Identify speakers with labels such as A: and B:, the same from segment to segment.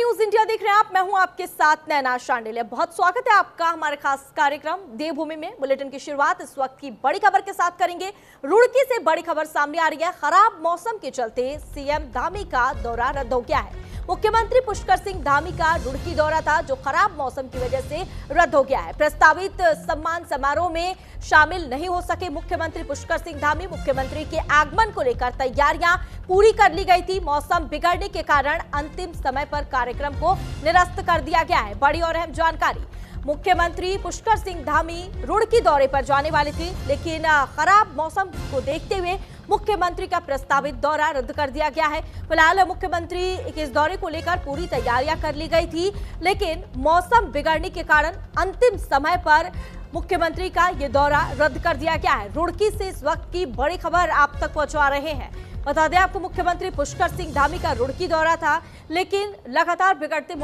A: News India देख रहे हैं आप। मैं हूं आपके साथ नैना शांडिल्य। बहुत स्वागत है आपका हमारे खास कार्यक्रम देवभूमि में। बुलेटिन की शुरुआत इस वक्त की बड़ी खबर के साथ करेंगे। रुड़की से बड़ी खबर सामने आ रही है। खराब मौसम के चलते सीएम धामी का दौरा रद्द हो गया है। मुख्यमंत्री पुष्कर सिंह धामी का रुड़की दौरा था जो खराब मौसम की वजह से रद्द हो गया है। प्रस्तावित सम्मान समारोह में शामिल नहीं हो सके मुख्यमंत्री पुष्कर सिंह धामी। मुख्यमंत्री के आगमन को लेकर तैयारियां पूरी कर ली गई थी। मौसम बिगड़ने के कारण अंतिम समय पर कार्यक्रम को निरस्त कर दिया गया है। बड़ी और अहम जानकारी, मुख्यमंत्री पुष्कर सिंह धामी रुड़की दौरे पर जाने वाले थे, लेकिन खराब मौसम को देखते हुए मुख्यमंत्री का प्रस्तावित दौरा रद्द कर दिया गया है। फिलहाल मुख्यमंत्री के इस दौरे को लेकर पूरी तैयारियां कर ली गई थी, लेकिन मौसम बिगड़ने के कारण अंतिम समय पर मुख्यमंत्री का ये दौरा रद्द कर दिया गया है। रुड़की से इस वक्त की बड़ी खबर आप तक पहुंचा रहे हैं। बता दें आपको, मुख्यमंत्री पुष्कर सिंह धामी का रुड़की दौरा था, लेकिन लगातार बिगड़ते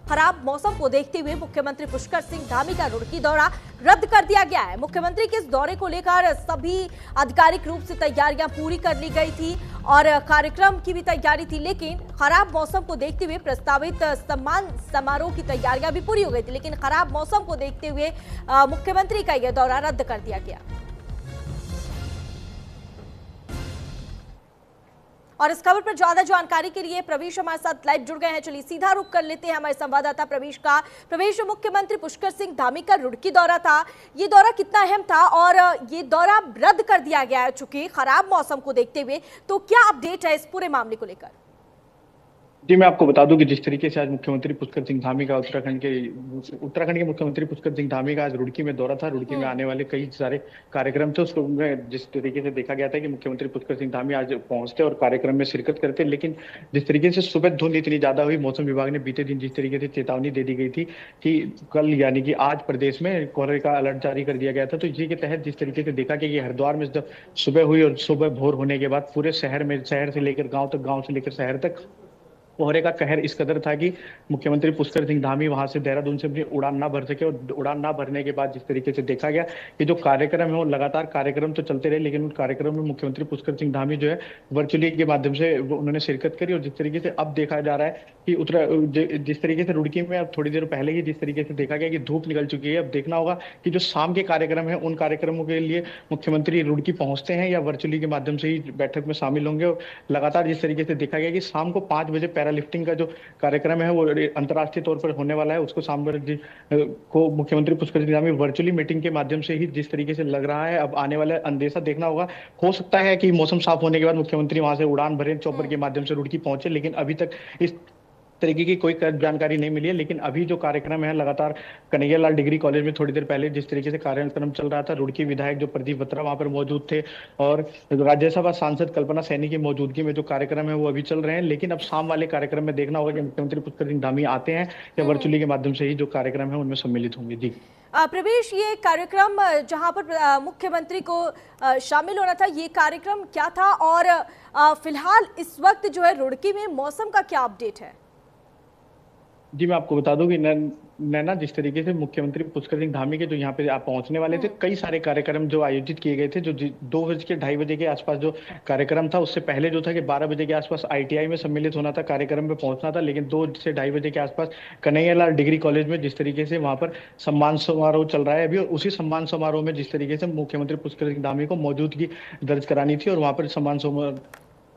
A: खराब मौसम को देखते हुए मुख्यमंत्री पुष्कर सिंह धामी का रुड़की दौरा रद्द कर दिया गया है। मुख्यमंत्री के इस दौरे को लेकर सभी आधिकारिक रूप से तैयारियां पूरी कर ली गई थी और कार्यक्रम की भी तैयारी थी, लेकिन खराब मौसम को देखते हुए प्रस्तावित सम्मान समारोह की तैयारियां भी पूरी हो गई थी, लेकिन खराब मौसम को देखते हुए मुख्यमंत्री का यह दौरा रद्द कर दिया गया। और इस खबर पर ज्यादा जानकारी के लिए प्रवेश हमारे साथ लाइव जुड़ गए हैं। चलिए सीधा रुख कर लेते हैं हमारे संवाददाता प्रवेश का। प्रवेश, मुख्यमंत्री पुष्कर सिंह धामी का रुड़की दौरा था, ये दौरा कितना अहम था और ये दौरा रद्द कर दिया गया है चूंकि खराब मौसम को देखते हुए, तो क्या अपडेट है इस पूरे मामले को लेकर?
B: जी, मैं आपको बता दूं कि जिस तरीके से आज मुख्यमंत्री पुष्कर सिंह धामी का उत्तराखंड के मुख्यमंत्री पुष्कर सिंह धामी का आज रुड़की में दौरा था। रुड़की में आने वाले कई सारे कार्यक्रम थे, उसको जिस तरीके से देखा गया था कि मुख्यमंत्री पुष्कर सिंह धामी आज पहुंचते और कार्यक्रम में शिरकत करते, लेकिन जिस तरीके से सुबह धुंध इतनी ज्यादा हुई, मौसम विभाग ने बीते दिन जिस तरीके से चेतावनी दे दी गई थी कि कल यानी कि आज प्रदेश में कोहरे का अलर्ट जारी कर दिया गया था, तो इसी के तहत जिस तरीके से देखा गया कि हरिद्वार में जब सुबह हुई और सुबह भोर होने के बाद पूरे शहर से लेकर गाँव तक, गाँव से लेकर शहर तक कोहरे का कहर इस कदर था कि मुख्यमंत्री पुष्कर सिंह धामी वहां से देहरादून से अपनी उड़ान ना भर सके। और उड़ान ना भरने के बाद जिस तरीके से देखा गया कि जो कार्यक्रम है वो लगातार कार्यक्रम तो चलते रहे, लेकिन उन कार्यक्रम में मुख्यमंत्री पुष्कर सिंह धामी जो है वर्चुअली के माध्यम से उन्होंने शिरकत करी। और जिस तरीके से अब देखा जा रहा है कि जिस तरीके से रुड़की में अब थोड़ी देर पहले ही जिस तरीके से देखा गया कि धूप निकल चुकी है, अब देखना होगा कि जो शाम के कार्यक्रम है उन कार्यक्रमों के लिए मुख्यमंत्री रुड़की पहुंचते हैं या वर्चुअली के माध्यम से ही बैठक में शामिल होंगे। और लगातार जिस तरीके से देखा गया कि शाम को 5 बजे लिफ्टिंग का जो कार्यक्रम है वो अंतर्राष्ट्रीय तौर पर होने वाला है, उसको को मुख्यमंत्री पुष्कर सिंह धामी वर्चुअली मीटिंग के माध्यम से ही जिस तरीके से लग रहा है, अब आने वाला अंदेशा देखना होगा। हो सकता है कि मौसम साफ होने के बाद मुख्यमंत्री वहां से उड़ान भरे, चौपर के माध्यम से रुड़की पहुंचे, लेकिन अभी तक इस तरीके की कोई जानकारी नहीं मिली है। लेकिन अभी जो कार्यक्रम है लगातार कन्हैयालाल डिग्री कॉलेज में थोड़ी देर पहले जिस तरीके से कार्यक्रम चल रहा था, रुड़की विधायक जो प्रदीप बत्रा वहां पर मौजूद थे और राज्यसभा सांसद कल्पना सैनी की मौजूदगी में जो कार्यक्रम है वो अभी चल रहे हैं। लेकिन अब शाम वाले कार्यक्रम में देखना होगा कि मुख्यमंत्री पुष्कर सिंह धामी आते हैं या वर्चुअली के माध्यम से ही जो कार्यक्रम है उनमें सम्मिलित होंगे। जी
A: प्रवेश, ये कार्यक्रम जहां पर मुख्यमंत्री को शामिल होना था, ये कार्यक्रम क्या था और फिलहाल इस वक्त जो है रुड़की में मौसम का क्या अपडेट है?
B: जी, मैं आपको बता दूं कि नैना, जिस तरीके से मुख्यमंत्री पुष्कर सिंह धामी के जो यहाँ पे आप पहुंचने वाले थे, कई सारे कार्यक्रम जो आयोजित किए गए थे, जो 2 बजे के 2:30 बजे के आसपास जो कार्यक्रम था, उससे पहले जो था कि 12 बजे के आसपास आईटीआई में सम्मिलित होना था, कार्यक्रम में पहुंचना था, लेकिन 2 से 2:30 बजे के आसपास कन्हैयालाल डिग्री कॉलेज में जिस तरीके से वहां पर सम्मान समारोह चल रहा है अभी, और उसी सम्मान समारोह में जिस तरीके से मुख्यमंत्री पुष्कर सिंह धामी को मौजूदगी दर्ज करानी थी और वहां पर सम्मान समारोह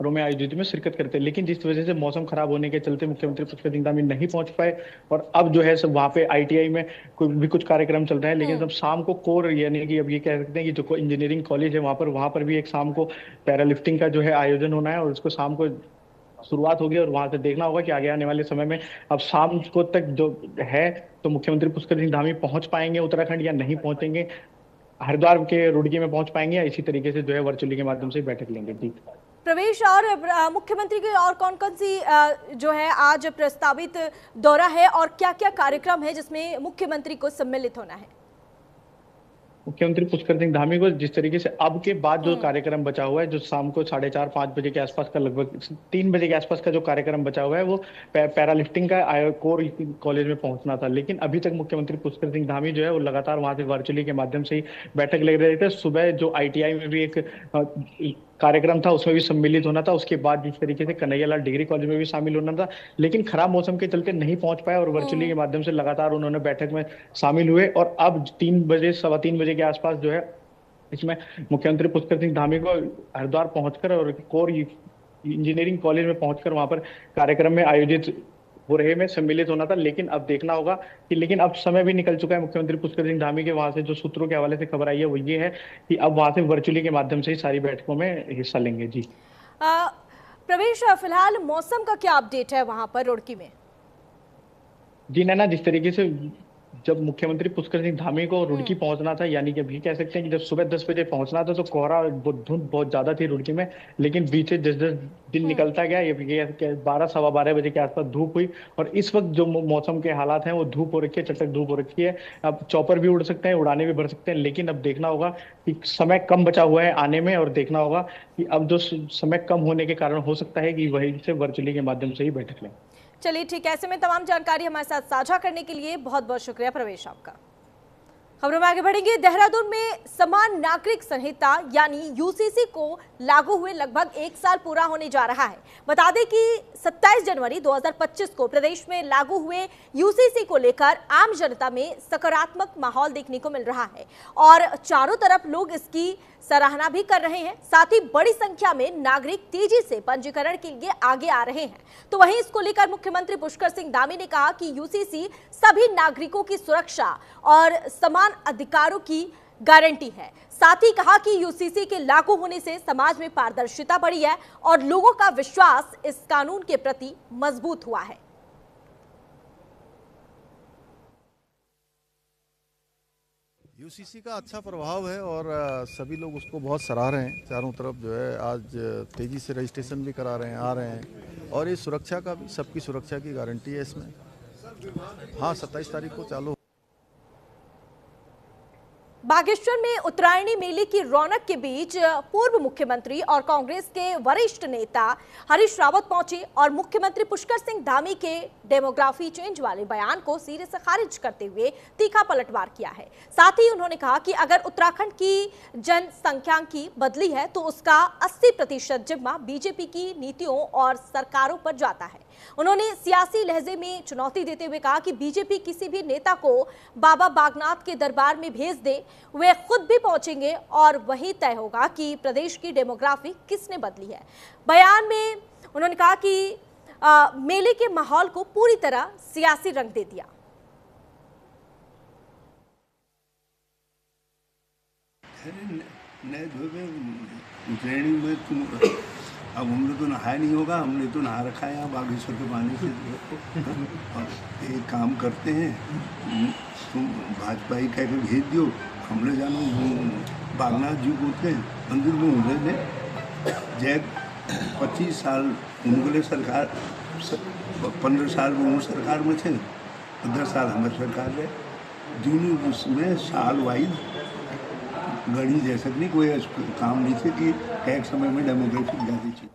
B: में आयोजित में शिरकत करते, लेकिन जिस वजह से मौसम खराब होने के चलते मुख्यमंत्री पुष्कर सिंह धामी नहीं पहुंच पाए। और अब जो है सब वहां पे आईटीआई में कुछ कार्यक्रम चल रहे हैं, लेकिन सब शाम को कोर यानी कि अब ये कह सकते हैं कि जो इंजीनियरिंग कॉलेज है वहां पर भी एक शाम को पैरालिफ्टिंग का जो है आयोजन होना है और उसको शाम को शुरुआत होगी। और वहां से देखना होगा कि आगे आने वाले समय में अब शाम को तक जो है तो मुख्यमंत्री पुष्कर सिंह धामी पहुंच पाएंगे उत्तराखंड या नहीं पहुंचेंगे, हरिद्वार के रुड़की में पहुंच पाएंगे या इसी तरीके से जो है वर्चुअली के माध्यम से बैठक लेंगे। जी
A: प्रवेश, और मुख्यमंत्री के और कौन कौन सी जो है आज प्रस्तावित दौरा है और क्या क्या कार्यक्रम है जिसमें मुख्यमंत्री को सम्मिलित होना है?
B: मुख्यमंत्री पुष्कर सिंह धामी को जिस तरीके से अब के बाद जो कार्यक्रम बचा हुआ है, जो शाम को 4:30-5 बजे के आसपास का, लगभग 3 बजे के आसपास का जो कार्यक्रम बचा हुआ है वो पैरालिफ्टिंग का कोर कॉलेज में पहुंचना था, लेकिन अभी तक मुख्यमंत्री पुष्कर सिंह धामी जो है वो लगातार वहां से वर्चुअली के माध्यम से ही बैठक ले रहे थे। सुबह जो आईटीआई में भी एक कार्यक्रम था उसमें भी सम्मिलित होना था। उसके बाद जिस तरीके से कन्हैयालाल डिग्री कॉलेज में भी शामिल होना था, लेकिन खराब मौसम के चलते नहीं पहुंच पाए और वर्चुअली के माध्यम से लगातार उन्होंने बैठक में शामिल हुए। और अब 3 बजे, सवा 3 बजे के आसपास जो है इसमें मुख्यमंत्री पुष्कर सिंह धामी को हरिद्वार पहुंचकर और कोर इंजीनियरिंग कॉलेज में पहुंचकर वहां पर कार्यक्रम में आयोजित हो रहे में सम्मिलित होना था। लेकिन अब देखना होगा कि, लेकिन अब समय भी निकल चुका है। मुख्यमंत्री पुष्कर सिंह धामी के वहां से जो सूत्रों के हवाले से खबर आई है वो ये है कि अब वहां से वर्चुअली के माध्यम से ही सारी बैठकों में हिस्सा लेंगे। जी
A: प्रवेश, फिलहाल मौसम का क्या अपडेट है वहां पर रुड़की में?
B: जी नैना, जिस तरीके से जब मुख्यमंत्री पुष्कर सिंह धामी को रुड़की पहुंचना था, यानी कि अभी कह सकते हैं कि जब सुबह 10 बजे पहुंचना था तो कोहरा धुंध बहुत ज्यादा थी रुड़की में। लेकिन बीच से जस जस दिन निकलता गया, ये 12 सवा 12 बजे के आसपास धूप हुई। और इस वक्त जो मौसम के हालात हैं वो धूप हो रखी है, चटक धूप हो रखी है। अब चौपर भी उड़ सकते हैं, उड़ाने भी बढ़ सकते हैं, लेकिन अब देखना होगा कि समय कम बचा हुआ है आने में। और देखना होगा कि अब जो समय कम होने के कारण हो सकता है कि वहीं से वर्चुअली के माध्यम से ही बैठक लें।
A: चलिए ठीक है, ऐसे में तमाम जानकारी हमारे साथ साझा करने के लिए बहुत बहुत शुक्रिया प्रवेश आपका। खबरों में आगे बढ़ेंगे। देहरादून में समान नागरिक संहिता यानी यूसीसी को लागू हुए लगभग 1 साल पूरा होने जा रहा है। बता दें कि 27 जनवरी 2025 को प्रदेश में लागू हुए यूसीसी को लेकर आम जनता में सकारात्मक माहौल देखने को मिल रहा है और चारों तरफ लोग इसकी सराहना भी कर रहे हैं। साथ ही बड़ी संख्या में नागरिक तेजी से पंजीकरण के लिए आगे आ रहे हैं। तो वहीं इसको लेकर मुख्यमंत्री पुष्कर सिंह धामी ने कहा कि यूसीसी सभी नागरिकों की सुरक्षा और समान अधिकारों की गारंटी है। साथ ही कहा कि यूसीसी के लागू होने से समाज में पारदर्शिता बढ़ी है और लोगों का विश्वास इस कानून के प्रति मजबूत हुआ है।
C: यूसीसी का अच्छा प्रभाव है और सभी लोग उसको बहुत सराह रहे हैं। चारों तरफ जो है आज तेजी से रजिस्ट्रेशन भी करा रहे हैं, आ रहे हैं। और ये सुरक्षा का भी, सबकी सुरक्षा की गारंटी है इसमें। हाँ, 27 तारीख को चालू।
A: बागेश्वर में उत्तरायणी मेले की रौनक के बीच पूर्व मुख्यमंत्री और कांग्रेस के वरिष्ठ नेता हरीश रावत पहुंचे और मुख्यमंत्री पुष्कर सिंह धामी के डेमोग्राफी चेंज वाले बयान को सिरे से खारिज करते हुए तीखा पलटवार किया है। साथ ही उन्होंने कहा कि अगर उत्तराखंड की जनसंख्यांकी बदली है तो उसका 80% जिम्मा बीजेपी की नीतियों और सरकारों पर जाता है। उन्होंने सियासी लहजे में चुनौती देते हुए कहा कि बीजेपी किसी भी नेता को बाबा बागनाथ के दरबार में भेज दे, वे खुद भी पहुंचेंगे और वही तय होगा कि प्रदेश की डेमोग्राफी किसने बदली है। बयान में उन्होंने कहा कि मेले के माहौल को पूरी तरह सियासी रंग दे दिया।
D: उत्तरायणी में तुम अब हमने तो नहाया नहीं होगा, हमने तो नहा रखा है यहाँ बागेश्वर के पानी से। और एक काम करते हैं, तुम भाजपा ही कह के भेज दियो, हमने जानो बागनाथ जी को के मंदिर में उन्होंने जय 25 साल उनके सरकार, 15 साल वो सरकार में थे, 10 साल हमारे सरकार रहे। दोनों उसमें साल वाइज गणी जैसे नहीं कोई काम नहीं थे कि एक समय में डेमोग्राफी ज्यादा थी।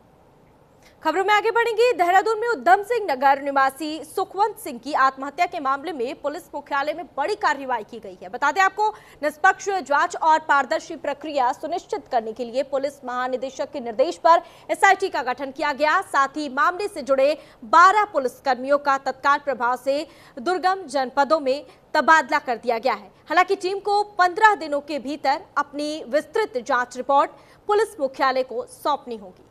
A: खबरों में आगे बढ़ेंगे। देहरादून में उधम सिंह नगर निवासी सुखवंत सिंह की आत्महत्या के मामले में पुलिस मुख्यालय में बड़ी कार्रवाई की गई है। बता दें आपको, निष्पक्ष जांच और पारदर्शी प्रक्रिया सुनिश्चित करने के लिए पुलिस महानिदेशक के निर्देश पर एसआईटी का गठन किया गया। साथ ही मामले से जुड़े 12 पुलिसकर्मियों का तत्काल प्रभाव से दुर्गम जनपदों में तबादला कर दिया गया है। हालांकि टीम को 15 दिनों के भीतर अपनी विस्तृत जांच रिपोर्ट पुलिस मुख्यालय को सौंपनी होगी।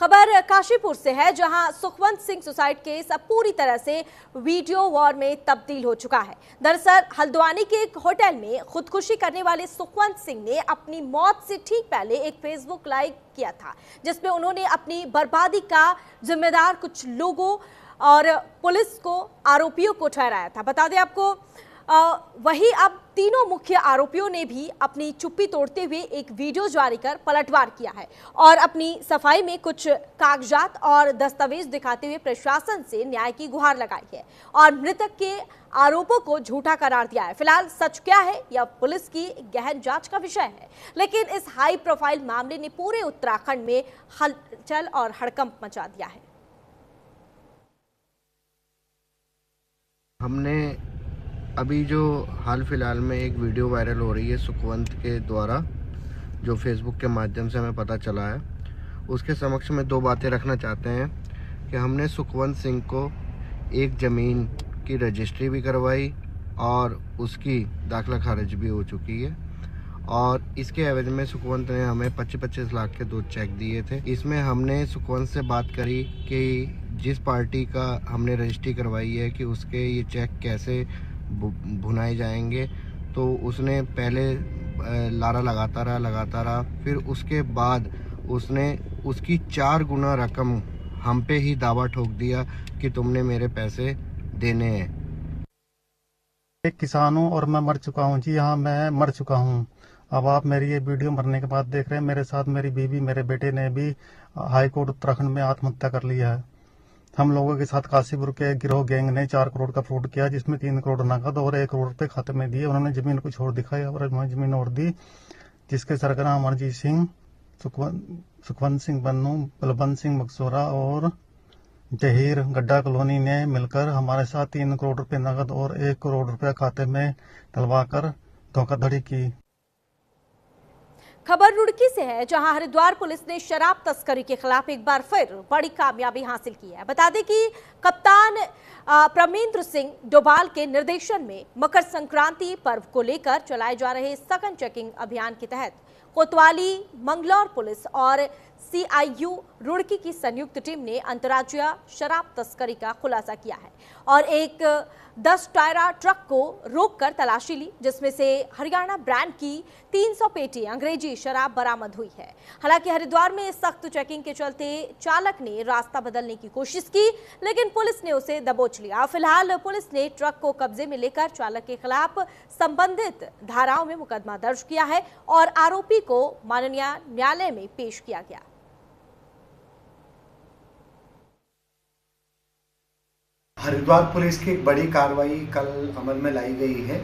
A: खबर काशीपुर से है, जहां सुखवंत सिंह सुसाइड केस अब पूरी तरह से वीडियो वॉर में तब्दील हो चुका है। दरअसल हल्द्वानी के एक होटल में खुदकुशी करने वाले सुखवंत सिंह ने अपनी मौत से ठीक पहले एक फेसबुक लाइव किया था, जिसमें उन्होंने अपनी बर्बादी का जिम्मेदार कुछ लोगों और पुलिस को आरोपियों को ठहराया था। बता दें आपको, वही अब तीनों मुख्य आरोपियों ने भी अपनी चुप्पी तोड़ते हुए एक वीडियो जारी कर पलटवार किया है और अपनी सफाई में कुछ कागजात और दस्तावेज दिखाते हुए प्रशासन से न्याय की गुहार लगाई है और मृतक के आरोपों को झूठा करार दिया है। फिलहाल सच क्या है यह पुलिस की गहन जांच का विषय है, लेकिन इस हाई प्रोफाइल मामले ने पूरे उत्तराखंड में हलचल और हड़कंप मचा दिया है।
E: हमने अभी जो हाल फिलहाल में एक वीडियो वायरल हो रही है सुखवंत के द्वारा, जो फेसबुक के माध्यम से हमें पता चला है, उसके समक्ष में 2 बातें रखना चाहते हैं कि हमने सुखवंत सिंह को एक ज़मीन की रजिस्ट्री भी करवाई और उसकी दाखिला खारिज भी हो चुकी है, और इसके एवज में सुखवंत ने हमें 25-25 लाख के 2 चेक दिए थे। इसमें हमने सुखवंत से बात करी कि जिस पार्टी का हमने रजिस्ट्री करवाई है कि उसके ये चेक कैसे भुनाए जाएंगे, तो उसने पहले लारा लगाता रहा, फिर उसके बाद उसने उसकी 4 गुना रकम हम पे ही दावा ठोक दिया कि तुमने मेरे पैसे देने हैं।
F: एक किसान हूँ और मैं मर चुका हूँ जी, हाँ मैं मर चुका हूँ। अब आप मेरी ये वीडियो मरने के बाद देख रहे हैं। मेरे साथ मेरी बीवी, मेरे बेटे ने भी हाई कोर्ट उत्तराखंड में आत्महत्या कर लिया है। हम लोगों के साथ काशीपुर के गिरोह गैंग ने 4 करोड़ का फ्रॉड किया, जिसमें 3 करोड़ नकद और 1 करोड़ रुपए खाते में दिए। उन्होंने जमीन को छोड़ दिखाई और जमीन और दी, जिसके सरगना अमरजीत सिंह, सुखवंत सिंह बन्नू, बलवंत सिंह मकसोरा और जहीर गड्ढा कॉलोनी ने मिलकर हमारे साथ 3 करोड़ रुपए नकद और 1 करोड़ रुपए खाते में डलवाकर धोखाधड़ी की।
A: खबर रुड़की से है, जहां हरिद्वार पुलिस ने शराब तस्करी के खिलाफ एक बार फिर बड़ी कामयाबी हासिल की है। बता दें कि कप्तान प्रमेंद्र सिंह डोभाल के निर्देशन में मकर संक्रांति पर्व को लेकर चलाए जा रहे सघन चेकिंग अभियान के तहत कोतवाली, मंगलौर पुलिस और CIU रुड़की की संयुक्त टीम ने अंतर्राज्यीय शराब तस्करी का खुलासा किया है और एक 10 टायरा ट्रक को रोककर तलाशी ली, जिसमें से हरियाणा ब्रांड की 300 पेटी अंग्रेजी शराब बरामद हुई है। हालांकि हरिद्वार में सख्त चेकिंग के चलते चालक ने रास्ता बदलने की कोशिश की, लेकिन पुलिस ने उसे दबोच लिया। फिलहाल पुलिस ने ट्रक को कब्जे में लेकर चालक के खिलाफ संबंधित धाराओं में मुकदमा दर्ज किया है और आरोपी को माननीय न्यायालय में पेश किया गया।
G: हरिद्वार पुलिस की एक बड़ी कार्रवाई कल अमल में लाई गई है,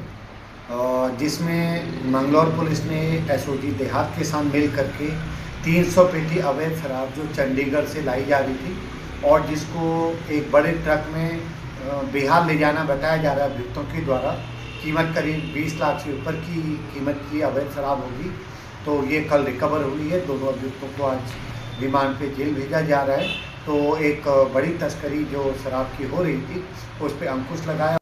G: जिसमें मंगलौर पुलिस ने SOG देहात के साथ मिल करके 300 पेटी अवैध शराब जो चंडीगढ़ से लाई जा रही थी और जिसको एक बड़े ट्रक में बिहार ले जाना बताया जा रहा है अभियुक्तों के द्वारा। कीमत करीब 20 लाख से ऊपर की कीमत की अवैध शराब होगी, तो ये कल रिकवर हुई है। दोनों अभियुक्तों को आज रिमांड पे जेल भेजा जा रहा है। तो एक बड़ी तस्करी जो शराब की हो रही थी उस पर अंकुश लगाया।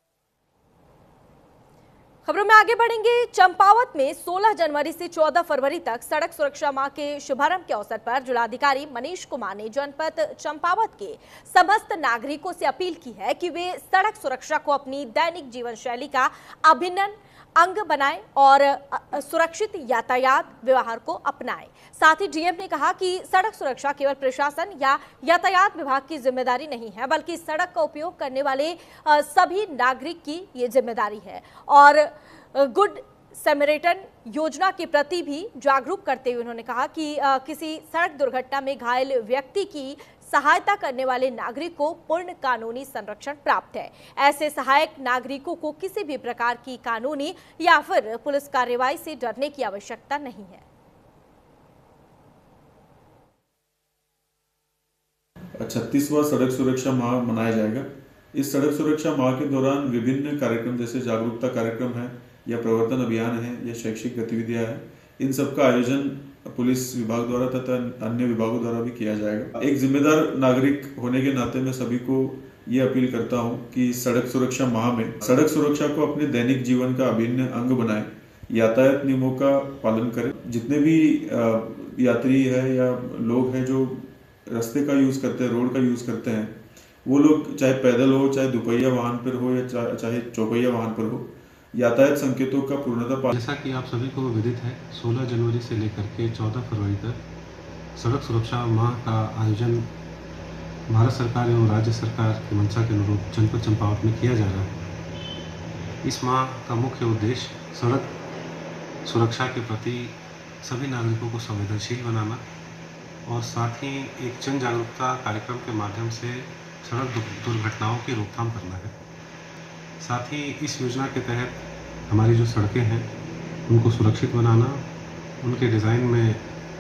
A: खबरों में आगे बढ़ेंगे। चंपावत में 16 जनवरी से 14 फरवरी तक सड़क सुरक्षा माह के शुभारंभ के अवसर पर जिलाधिकारी मनीष कुमार ने जनपद चंपावत के समस्त नागरिकों से अपील की है कि वे सड़क सुरक्षा को अपनी दैनिक जीवन शैली का अभिन्न अंग बनाएं और सुरक्षित यातायात व्यवहार को अपनाएं। साथ ही डीएम ने कहा कि सड़क सुरक्षा केवल प्रशासन या यातायात विभाग की जिम्मेदारी नहीं है, बल्कि सड़क का उपयोग करने वाले सभी नागरिक की ये जिम्मेदारी है। और गुड सैमरिटन योजना के प्रति भी जागरूक करते हुए उन्होंने कहा कि किसी सड़क दुर्घटना में घायल व्यक्ति की सहायता करने वाले नागरिक को पूर्ण कानूनी संरक्षण प्राप्त है। ऐसे सहायक नागरिकों को किसी भी प्रकार की कानूनी या फिर पुलिस कार्रवाई से डरने की आवश्यकता नहीं है।
H: 36वां सड़क सुरक्षा माह मनाया जाएगा। इस सड़क सुरक्षा माह के दौरान विभिन्न कार्यक्रम जैसे जागरूकता कार्यक्रम है या प्रवर्तन अभियान है या शैक्षिक गतिविधियां हैं, इन सब का आयोजन पुलिस विभाग द्वारा तथा अन्य विभागों द्वारा भी किया जाएगा। एक जिम्मेदार नागरिक होने के नाते मैं सभी को ये अपील करता हूँ कि सड़क सुरक्षा माह में सड़क सुरक्षा को अपने दैनिक जीवन का अभिन्न अंग बनाएं, यातायात नियमों का पालन करें। जितने भी यात्री है या लोग हैं जो रास्ते का यूज करते हैं, रोड का यूज करते हैं, वो लोग चाहे पैदल हो, चाहे दुपहिया वाहन पर हो या चाहे चौपहिया वाहन पर हो, यातायात संकेतों का पूर्णतः पालन।
I: जैसा कि आप सभी को विदित है, 16 जनवरी से लेकर के 14 फरवरी तक सड़क सुरक्षा माह का आयोजन भारत सरकार एवं राज्य सरकार की मंशा के अनुरूप जनपद चंपावत में किया जा रहा है। इस माह का मुख्य उद्देश्य सड़क सुरक्षा के प्रति सभी नागरिकों को संवेदनशील बनाना और साथ ही एक जन जागरूकता कार्यक्रम के माध्यम से सड़क दुर्घटनाओं की रोकथाम करना है। साथ ही इस योजना के तहत हमारी जो सड़कें हैं उनको सुरक्षित बनाना, उनके डिज़ाइन में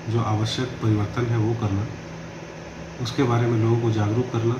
I: जो आवश्यक परिवर्तन है वो करना, उसके बारे में लोगों को जागरूक करना।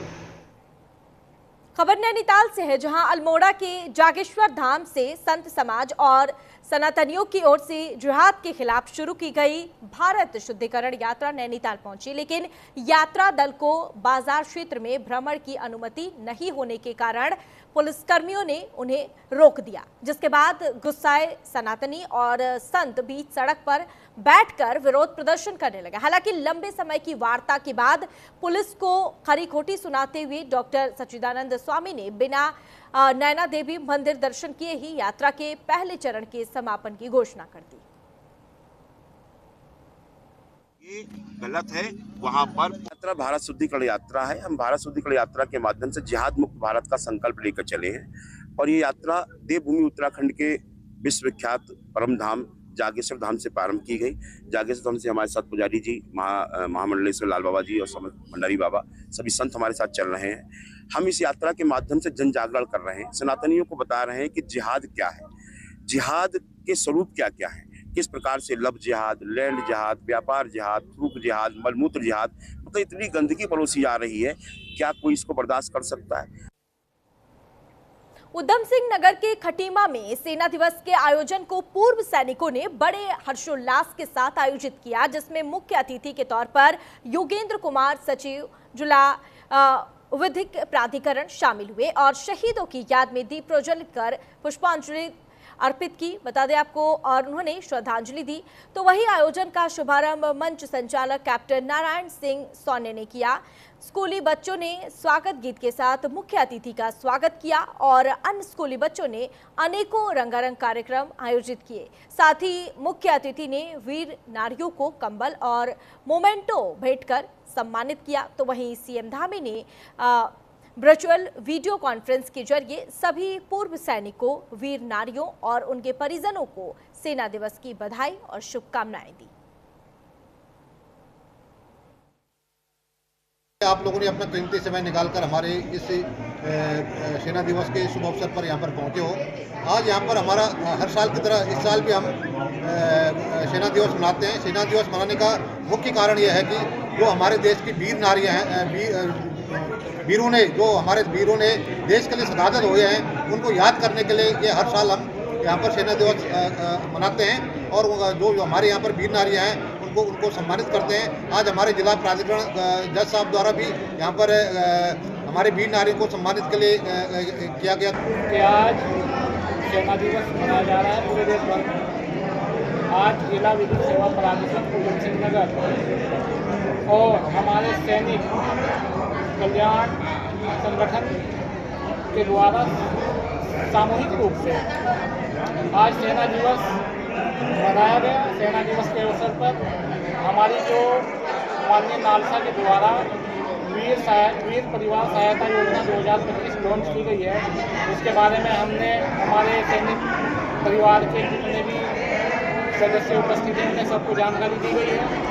A: खबर नैनीताल से है, जहां अल्मोड़ा के जागेश्वर धाम से संत समाज और सनातनियों की ओर से जिहाद के खिलाफ शुरू की गई भारत शुद्धिकरण यात्रा नैनीताल पहुंची, लेकिन यात्रा दल को बाजार क्षेत्र में भ्रमण की अनुमति नहीं होने के कारण पुलिसकर्मियों ने उन्हें रोक दिया, जिसके बाद गुस्साए सनातनी और संत बीच सड़क पर बैठकर विरोध प्रदर्शन करने लगे। हालांकि लंबे समय की वार्ता के बाद पुलिस को खरी खोटी सुनाते हुए डॉक्टर सच्चिदानंद स्वामी ने बिना नैना देवी मंदिर दर्शन किए ही यात्रा के पहले चरण के समापन की घोषणा कर दी।
J: ये गलत है। वहां पर यात्रा भारत शुद्धिकरण यात्रा है। हम भारत शुद्धिकरण यात्रा के माध्यम से जिहाद मुक्त भारत का संकल्प लेकर चले हैं और ये यात्रा देवभूमि उत्तराखंड के विश्वविख्यात परम धाम जागेश्वर धाम से प्रारंभ की गई। जागेश्वर धाम से हमारे साथ पुजारी जी, महामंडलेश्वर लाल बाबा जी और भंडारी बाबा, सभी संत हमारे साथ चल रहे हैं। हम इस यात्रा के माध्यम से जन जागरण कर रहे हैं, सनातनियों को बता रहे हैं कि जिहाद क्या है, जिहाद के स्वरूप क्या क्या है, किस प्रकार से लव जिहाद, लैंड जिहाद, व्यापार जिहाद, थूक जिहाद, मलमूत्र जिहाद, मतलब इतनी गंदगी परोसी जा रही है, क्या कोई इसको बर्दाश्त कर सकता है?
A: उधम सिंह नगर के खटीमा में सेना दिवस के आयोजन को पूर्व सैनिकों ने बड़े हर्षोल्लास के साथ आयोजित किया, जिसमें मुख्य अतिथि के तौर पर योगेंद्र कुमार, सचिव जिला विधिक प्राधिकरण शामिल हुए और शहीदों की याद में दीप प्रज्वलित कर पुष्पांजलि अर्पित की, बता दें आपको, और उन्होंने श्रद्धांजलि दी। तो वही आयोजन का शुभारंभ मंच संचालक कैप्टन नारायण सिंह सोने ने किया। स्कूली बच्चों ने स्वागत गीत के साथ मुख्य अतिथि का स्वागत किया और अन्य स्कूली बच्चों ने अनेकों रंगारंग कार्यक्रम आयोजित किए। साथ ही मुख्य अतिथि ने वीर नारियों को कंबल और मोमेंटो भेंटकर सम्मानित किया। तो वहीं सीएम धामी ने वर्चुअल वीडियो कॉन्फ्रेंस के जरिए सभी पूर्व सैनिकों, वीर नारियों और उनके परिजनों को सेना दिवस की बधाई और शुभकामनाएं दी।
K: आप लोगों ने अपना कीमती समय निकालकर हमारे इस सेना दिवस के शुभ अवसर पर यहाँ पर पहुँचे हो। आज यहाँ पर हमारा हर साल की तरह इस साल भी हम सेना दिवस मनाते हैं। सेना दिवस मनाने का मुख्य कारण यह है कि जो हमारे देश की वीर नारियाँ हैं, वीरों ने, जो हमारे वीरों ने देश के लिए शहादत हुए हैं, उनको याद करने के लिए ये हर साल हम यहाँ पर सेना दिवस मनाते हैं और जो हमारे यहाँ पर वीर नारियाँ हैं उनको सम्मानित करते हैं। आज हमारे जिला प्राधिकरण जज साहब द्वारा भी यहाँ पर हमारे वीर नारी को सम्मानित के लिए किया गया
L: कि आज सेना दिवस मनाया जा रहा है पूरे देश भर में। आज जिला विधिक सेवा प्राधिकरण उधम सिंह नगर और हमारे सैनिक कल्याण संगठन के द्वारा सामूहिक रूप से आज सेना दिवस मनाया गया। सेना दिवस के अवसर पर हमारी जो माननीय नालसा के द्वारा वीर परिवार सहायता योजना 2025 लॉन्च की गई है, उसके बारे में हमने हमारे सैनिक परिवार के जितने भी सदस्य उपस्थित हैं उन्हें सबको जानकारी दी गई है।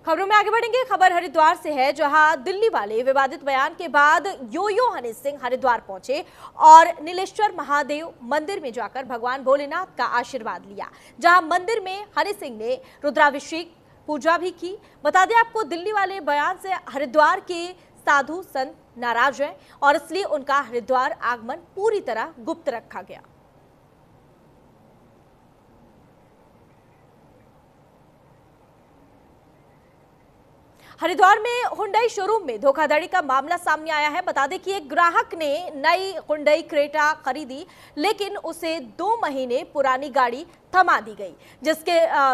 A: खबरों में आगे बढ़ेंगे। खबर हरिद्वार से है, जहां दिल्ली वाले विवादित बयान के बाद यो हनी सिंह हरिद्वार पहुंचे और नीलेश्वर महादेव मंदिर में जाकर भगवान भोलेनाथ का आशीर्वाद लिया, जहां मंदिर में हनी सिंह ने रुद्राभिषेक पूजा भी की। बता दें आपको, दिल्ली वाले बयान से हरिद्वार के साधु संत नाराज हैं और इसलिए उनका हरिद्वार आगमन पूरी तरह गुप्त रखा गया। हरिद्वार में हुंडई शोरूम में धोखाधड़ी का मामला सामने आया है। बता दें कि एक ग्राहक ने नई हुंडई क्रेटा खरीदी, लेकिन उसे 2 महीने पुरानी गाड़ी थमा दी गई,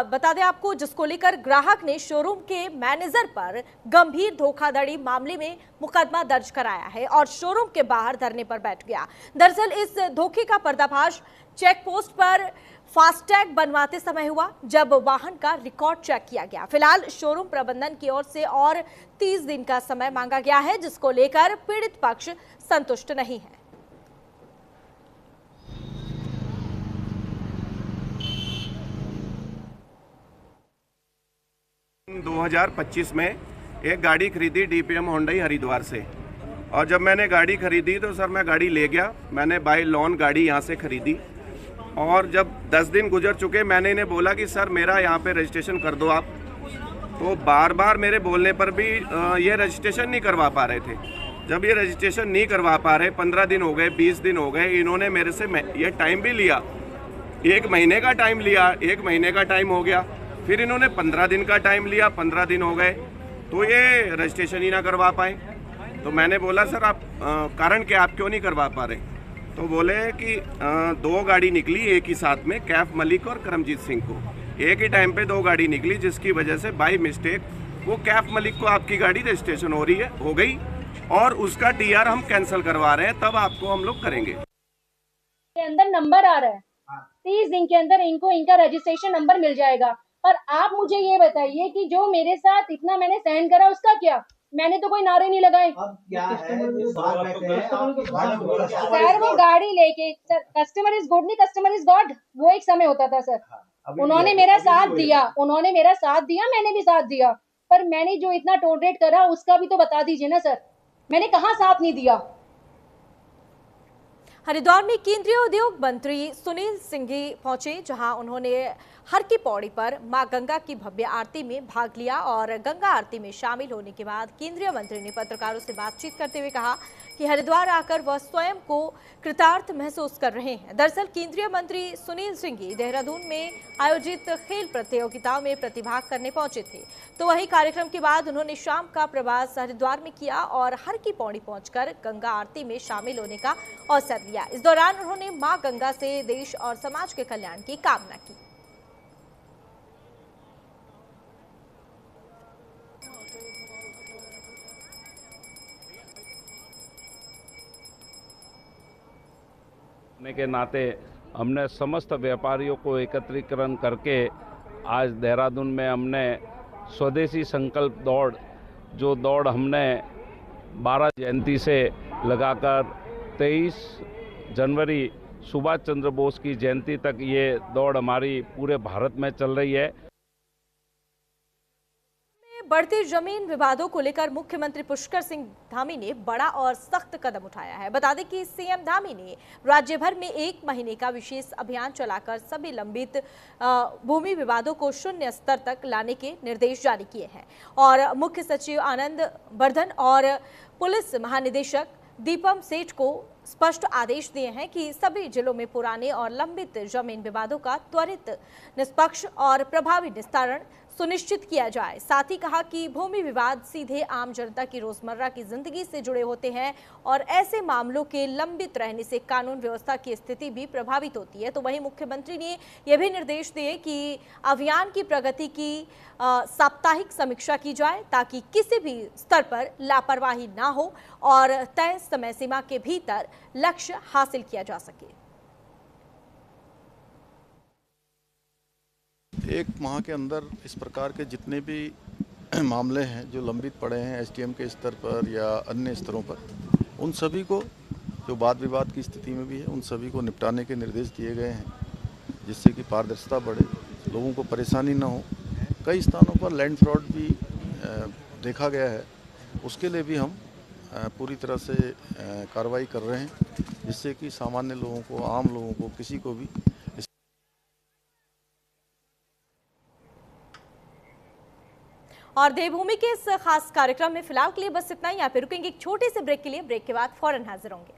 A: बता दें आपको, जिसको लेकर ग्राहक ने शोरूम के मैनेजर पर गंभीर धोखाधड़ी मामले में मुकदमा दर्ज कराया है और शोरूम के बाहर धरने पर बैठ गया। दरअसल इस धोखे का पर्दाफाश चेक पोस्ट पर फास्टैग बनवाते समय हुआ, जब वाहन का रिकॉर्ड चेक किया गया। फिलहाल शोरूम प्रबंधन की ओर से और 30 दिन का समय मांगा गया है, जिसको लेकर पीड़ित पक्ष संतुष्ट नहीं है।
J: 2025 में एक गाड़ी खरीदी डीपीएम हुंडई हरिद्वार से, और जब मैंने गाड़ी खरीदी तो सर मैं गाड़ी ले गया, मैंने बाय लोन गाड़ी यहाँ से खरीदी, और जब 10 दिन गुजर चुके मैंने इन्हें बोला कि सर मेरा यहाँ पे रजिस्ट्रेशन कर दो आप, तो बार बार मेरे बोलने पर भी ये रजिस्ट्रेशन नहीं करवा पा रहे थे।
M: जब ये रजिस्ट्रेशन नहीं करवा पा रहे, 15 दिन हो गए, 20 दिन हो गए, इन्होंने मेरे से ये टाइम भी लिया, 1 महीने का टाइम लिया, 1 महीने का टाइम हो गया, फिर इन्होंने 15 दिन का टाइम लिया, 15 दिन हो गए, तो ये रजिस्ट्रेशन ही ना करवा पाए। तो मैंने बोला सर आप कारण क्या, आप क्यों नहीं करवा पा रहे? तो बोले कि 2 गाड़ी निकली एक ही साथ में, कैफ मलिक और करमजीत सिंह को एक ही टाइम पे 2 गाड़ी निकली, जिसकी वजह से बाय मिस्टेक वो कैफ मलिक को आपकी गाड़ी रजिस्ट्रेशन हो गई और उसका TR हम कैंसिल करवा रहे हैं, तब आपको हम लोग करेंगे।
N: के अंदर नंबर आ रहा है, 30 दिन के अंदर इनको इनका रजिस्ट्रेशन नंबर मिल जाएगा। पर आप मुझे ये बताइए कि जो मेरे साथ इतना मैंने साइन करा उसका क्या? मैंने तो कोई नारे नहीं लगाए। सर वो गाड़ी लेके, सर कस्टमर इज गुड नहीं कस्टमर इज गॉड, वो एक समय होता था सर। उन्होंने मेरा साथ दिया, मैंने भी साथ दिया, पर मैंने जो इतना टोलरेट करा उसका भी तो बता दीजिए ना सर, मैंने कहाँ साथ नहीं दिया।
A: हरिद्वार में केंद्रीय उद्योग मंत्री सुनील सिंघी पहुंचे, जहां उन्होंने हर की पौड़ी पर मां गंगा की भव्य आरती में भाग लिया और गंगा आरती में शामिल होने के बाद केंद्रीय मंत्री ने पत्रकारों से बातचीत करते हुए कहा कि हरिद्वार आकर वह स्वयं को कृतार्थ महसूस कर रहे हैं। दरअसल केंद्रीय मंत्री सुनील सिंघी देहरादून में आयोजित खेल प्रतियोगिताओं में प्रतिभाग करने पहुंचे थे, तो वही कार्यक्रम के बाद उन्होंने शाम का प्रवास हरिद्वार में किया और हर की पौड़ी पहुंचकर गंगा आरती में शामिल होने का अवसर लिया। इस दौरान उन्होंने मां गंगा से देश और समाज के कल्याण की कामना की।
O: के नाते हमने समस्त व्यापारियों को एकत्रीकरण करके आज देहरादून में हमने स्वदेशी संकल्प दौड़, जो दौड़ हमने 12 जयंती से लगाकर 23 जनवरी सुभाष चंद्र बोस की जयंती तक ये दौड़ हमारी पूरे भारत में चल रही है।
A: बढ़ते जमीन विवादों को लेकर मुख्यमंत्री पुष्कर सिंह धामी ने बड़ा और सख्त कदम उठाया है। बता दें कि सीएम धामी ने राज्य भर में 1 महीने का विशेष अभियान चलाकर सभी लंबित भूमि विवादों को शून्य स्तर तक लाने के निर्देश जारी किए हैं और मुख्य सचिव आनंद वर्धन और पुलिस महानिदेशक दीपम सेठ को स्पष्ट आदेश दिए हैं कि सभी जिलों में पुराने और लंबित जमीन विवादों का त्वरित, निष्पक्ष और प्रभावी निस्तारण सुनिश्चित किया जाए। साथ ही कहा कि भूमि विवाद सीधे आम जनता की रोजमर्रा की जिंदगी से जुड़े होते हैं और ऐसे मामलों के लंबित रहने से कानून व्यवस्था की स्थिति भी प्रभावित होती है। तो वहीं मुख्यमंत्री ने यह भी निर्देश दिए कि अभियान की प्रगति की साप्ताहिक समीक्षा की जाए ताकि किसी भी स्तर पर लापरवाही ना हो और तय समय सीमा के भीतर लक्ष्य हासिल किया जा सके।
C: 1 माह के अंदर इस प्रकार के जितने भी मामले हैं जो लंबित पड़े हैं SDM के स्तर पर या अन्य स्तरों पर, उन सभी को, जो वाद विवाद की स्थिति में भी है, उन सभी को निपटाने के निर्देश दिए गए हैं, जिससे कि पारदर्शिता बढ़े, लोगों को परेशानी ना हो। कई स्थानों पर लैंड फ्रॉड भी देखा गया है, उसके लिए भी हम पूरी तरह से कार्रवाई कर रहे हैं, जिससे कि सामान्य लोगों को, आम लोगों को, किसी को भी।
A: और देवभूमि के इस खास कार्यक्रम में फिलहाल के लिए बस इतना ही। यहाँ पे रुकेंगे एक छोटे से ब्रेक के लिए, ब्रेक के बाद फौरन हाजिर होंगे।